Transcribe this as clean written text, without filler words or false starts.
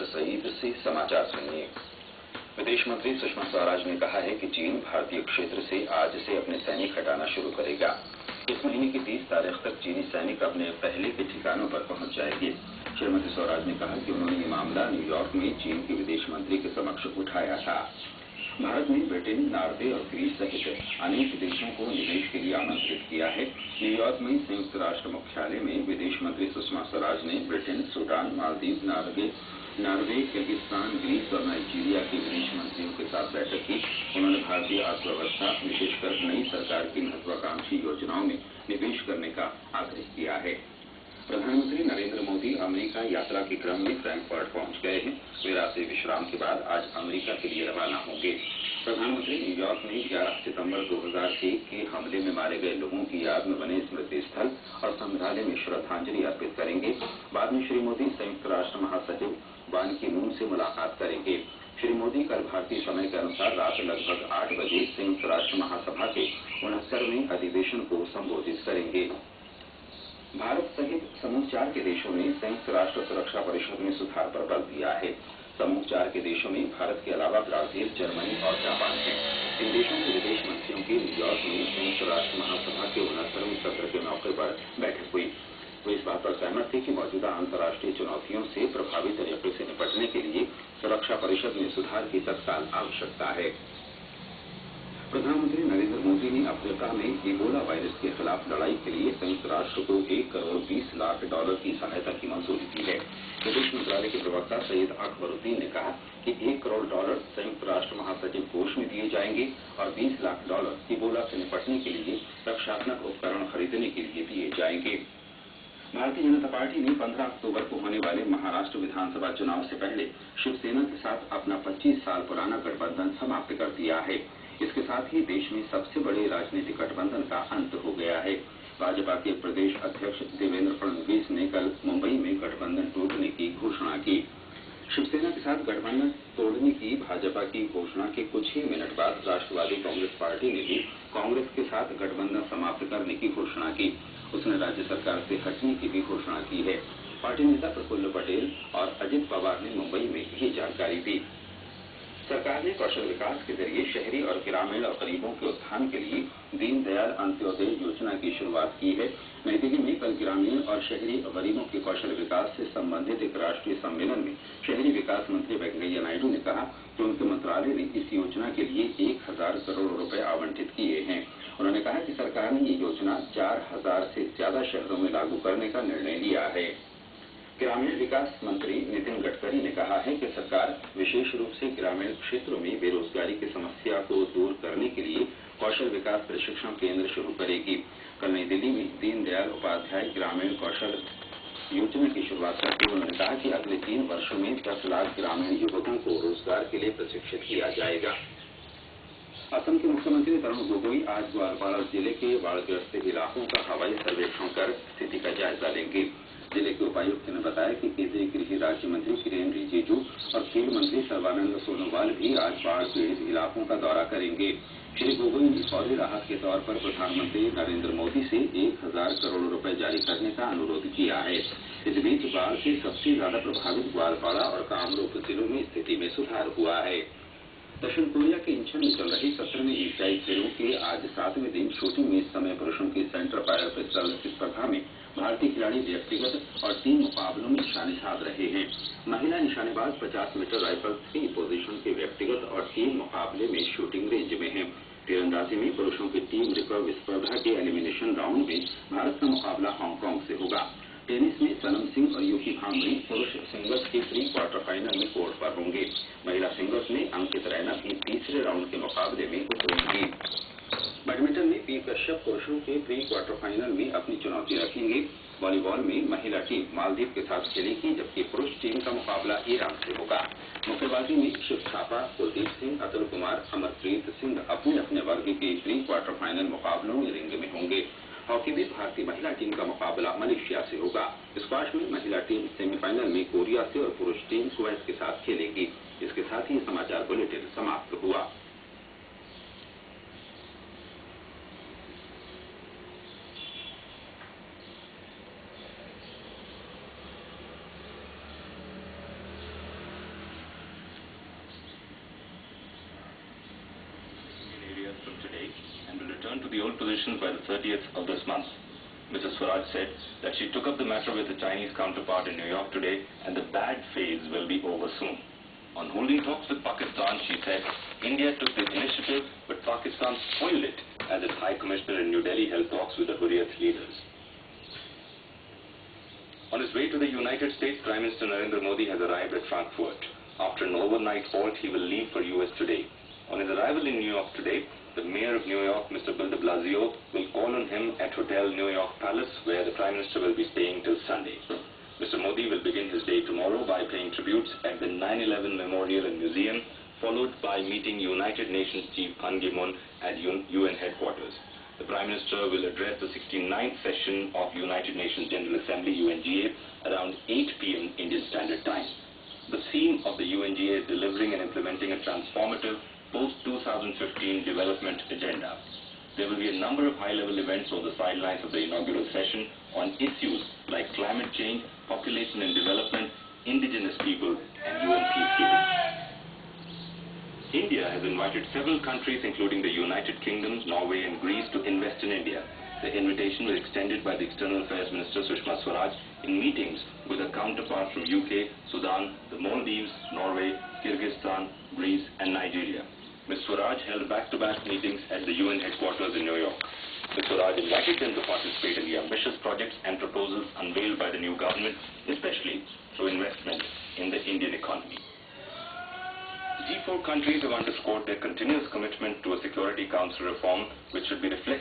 अजहर सईद से समाचार सुनिए। विदेश मंत्री सुषमा स्वराज ने कहा है कि चीन भारतीय क्षेत्र से आज से अपने सैनिक हटाना शुरू करेगा। इस महीने की 30 तारीख तक चीनी सैनिक अपने पहले के ठिकानों पर पहुंच जाएंगे। श्रीमती स्वराज ने कहा कि उन्होंने ये मामला न्यूयॉर्क में चीन के विदेश मंत्री के समक्ष उठाया था। भारत ने ब्रिटेन, नॉर्वे और ग्रीस सहित अनेक देशों को निवेश के लिए आमंत्रित किया है। न्यूयॉर्क में संयुक्त राष्ट्र मुख्यालय में विदेश मंत्री सुषमा स्वराज ने Britain, Sudan, Maldives, Norway, Kyrgyzstan, Greece और नाइजीरिया के विदेश मंत्रियों के साथ बैठक की। उन्होंने भारतीय अर्थव्यवस्था, विशेषकर नई सरकार की महत्वाकांक्षी योजनाओं में निवेश करने का आग्रह किया है। प्रधानमंत्री नरेंद्र मोदी अमेरिका यात्रा के क्रम में फ्रैंकफर्ट पहुंच गए हैं। वे रात्रि विश्राम के बाद आज अमेरिका के लिए रवाना होंगे। प्रधानमंत्री न्यूयॉर्क में 11 सितंबर 2001 के हमले में मारे गए लोगों की याद में बने स्मृति स्थल और संग्रहालय में श्रद्धांजलि अर्पित करेंगे। बाद में श्री मोदी संयुक्त राष्ट्र महासचिव बान की मून से मुलाकात करेंगे। श्री मोदी कल भारतीय समय के अनुसार रात लगभग 8 बजे संयुक्त राष्ट्र महासभा के 69वें अधिवेशन को संबोधित करेंगे। भारत सहित समूह 4 के देशों ने संयुक्त राष्ट्र सुरक्षा परिषद में सुधार पर बल दिया है। समूह 4 के देशों में भारत के अलावा ब्राजील, जर्मनी और जापान है। इन देशों के विदेश मंत्रियों की न्यूयॉर्क में संयुक्त राष्ट्र महासभा के 69वें सत्र के मौके पर बैठक हुई। वे इस बात पर सहमत थे कि मौजूदा अंतर्राष्ट्रीय चुनौतियों से प्रभावी तरीके से निपटने के लिए सुरक्षा परिषद में सुधार की तत्काल आवश्यकता है। प्रधानमंत्री नरेंद्र मोदी ने अफ्रीका में इबोला वायरस के खिलाफ लड़ाई के लिए संयुक्त राष्ट्र को $1 करोड़ 20 लाख की सहायता की मंजूरी दी है। विदेश मंत्रालय के प्रवक्ता सैयद अकबरुद्दीन ने कहा कि $1 करोड़ संयुक्त राष्ट्र महासचिव कोष में दिए जाएंगे और $20 लाख इबोला से निपटने के लिए रक्षात्मक उपकरण खरीदने के लिए दिए जाएंगे। भारतीय जनता पार्टी ने 15 अक्टूबर को होने वाले महाराष्ट्र विधानसभा चुनाव से पहले शिवसेना के साथ अपना 25 साल पुराना गठबंधन समाप्त कर दिया है। इसके साथ ही देश में सबसे बड़े राजनीतिक गठबंधन का अंत हो गया है। भाजपा के प्रदेश अध्यक्ष देवेंद्र फडणवीस ने कल मुंबई में गठबंधन टूटने की घोषणा की। शिवसेना के साथ गठबंधन तोड़ने की भाजपा की घोषणा के कुछ ही मिनट बाद राष्ट्रवादी कांग्रेस पार्टी ने भी कांग्रेस के साथ गठबंधन समाप्त करने की घोषणा की। उसने राज्य सरकार से हटने की भी घोषणा की है। पार्टी नेता प्रफुल्ल पटेल और अजित पवार ने मुंबई में ये जानकारी दी। सरकार ने कौशल विकास के जरिए शहरी और ग्रामीण गरीबों के उत्थान के लिए दीनदयाल अंत्योदय योजना की शुरुआत की है। नई दिल्ली में कल ग्रामीण और शहरी गरीबों के कौशल विकास से संबंधित एक राष्ट्रीय सम्मेलन में शहरी विकास मंत्री वेंकैया नायडू ने कहा कि उनके मंत्रालय ने इस योजना के लिए 1000 करोड़ रुपए आवंटित किए हैं। उन्होंने कहा कि सरकार ने ये योजना 4000 से ज्यादा शहरों में लागू करने का निर्णय लिया है। ग्रामीण विकास मंत्री नितिन गडकरी ने कहा है कि सरकार विशेष रूप से ग्रामीण क्षेत्रों में बेरोजगारी की समस्या को दूर करने के लिए कौशल विकास प्रशिक्षण केंद्र शुरू करेगी। कल नई दिल्ली में दीनदयाल उपाध्याय ग्रामीण कौशल योजना की शुरुआत करते हुए उन्होंने कहा कि अगले 3 वर्षों में 10 लाख ग्रामीण युवकों को रोजगार के लिए प्रशिक्षित किया जाएगा। असम के मुख्यमंत्री तरुण गोगोई आज ग्वालपाड़ा जिले के बाढ़ग्रस्त इलाकों का हवाई सर्वेक्षण कर स्थिति का जायजा लेंगे। जिले के उपायुक्त ने बताया कि केंद्रीय गृह राज्य मंत्री किरेन रिजिजू और खेल मंत्री सर्बानंद सोनोवाल भी आज बाढ़ पीड़ित इलाकों का दौरा करेंगे। श्री गोगोई ने फौरी राहत के तौर पर प्रधानमंत्री नरेंद्र मोदी से 1000 करोड़ रुपए जारी करने का अनुरोध किया है। इस बीच बाढ़ से सबसे ज्यादा प्रभावित ग्वालपाड़ा और कामरूप जिलों में स्थिति में सुधार हुआ है। दक्षिण कोरिया के इंचन में चल रही 17वीं एशियाई खेलों के आज 7वें दिन शूटिंग में इस समय पुरुषों की सेंटर फायर पिस्टल स्पर्धा में भारतीय खिलाड़ी व्यक्तिगत और टीम मुकाबलों में निशाने साध रहे हैं। महिला निशानेबाज 50 मीटर राइफल 3 पोजीशन के व्यक्तिगत और टीम मुकाबले में शूटिंग रेंज में हैं। तीरंदाजी में पुरुषों की टीम रिकर्व स्पर्धा के एलिमिनेशन राउंड में भारत का मुकाबला हांगकांग से होगा। टेनिस में सनम सिंह और यूकी भांबरी पुरुष सिंगल्स के प्री क्वार्टर फाइनल में कोर्ट पर होंगे। महिला सिंगल्स में अंकित रैना भी तीसरे राउंड के मुकाबले में उतरेंगी। बैडमिंटन में पी कश्यप पुरुषों के प्री क्वार्टर फाइनल में अपनी चुनौती रखेंगे। वॉलीबॉल में महिला टीम मालदीव के साथ खेलेगी, जबकि पुरुष टीम का मुकाबला ईरान से होगा। मुक्केबाजी में शिव थापा, कुलदीप सिंह, अतुल कुमार, अमरप्रीत सिंह अपने अपने वर्ग के प्री क्वार्टर फाइनल मुकाबलों में रिंग में होंगे। हॉकी में भारतीय महिला टीम का मुकाबला मलेशिया से होगा। स्क्वाश में महिला टीम सेमीफाइनल में कोरिया से और पुरुष टीम कुवैत के साथ खेलेगी। इसके साथ ही समाचार बुलेटिन समाप्त हुआ। return to the old positions by the 30th of this month. Mrs. Swaraj said that she took up the matter with the Chinese counterpart in New York today and the bad phase will be over soon. On holding talks with Pakistan, she said India took the initiative but Pakistan spoiled it as its High Commissioner in New Delhi held talks with the Hurriyat leaders. On his way to the United States, Prime Minister Narendra Modi has arrived at Frankfurt. After an overnight halt, he will leave for US today. On his arrival in New York today, the Mayor of New York, Mr. Bill de Blasio, will call on him at Hotel New York Palace, where the Prime Minister will be staying till Sunday. Mr. Modi will begin his day tomorrow by paying tributes at the 9/11 Memorial and Museum, followed by meeting United Nations Chief Ban Ki-moon at UN headquarters. The Prime Minister will address the 69th session of United Nations General Assembly, UNGA, around 8 p.m. Indian Standard Time. The theme of the UNGA is delivering and implementing a transformative post-2015 development agenda. There will be a number of high-level events on the sidelines of the inaugural session on issues like climate change, population and development, indigenous people, and UN peacekeeping. India has invited several countries, including the United Kingdom, Norway, and Greece, to invest in India. The invitation was extended by the External Affairs Minister Sushma Swaraj in meetings with her counterparts from UK, Sudan, the Maldives, Norway, Kyrgyzstan, Greece, and Nigeria. Ms. Swaraj held back-to-back meetings at the UN headquarters in New York. Ms. Swaraj invited them to participate in the ambitious projects and proposals unveiled by the new government, especially through investment in the Indian economy. G4 countries have underscored their continuous commitment to a Security Council reform which should be reflected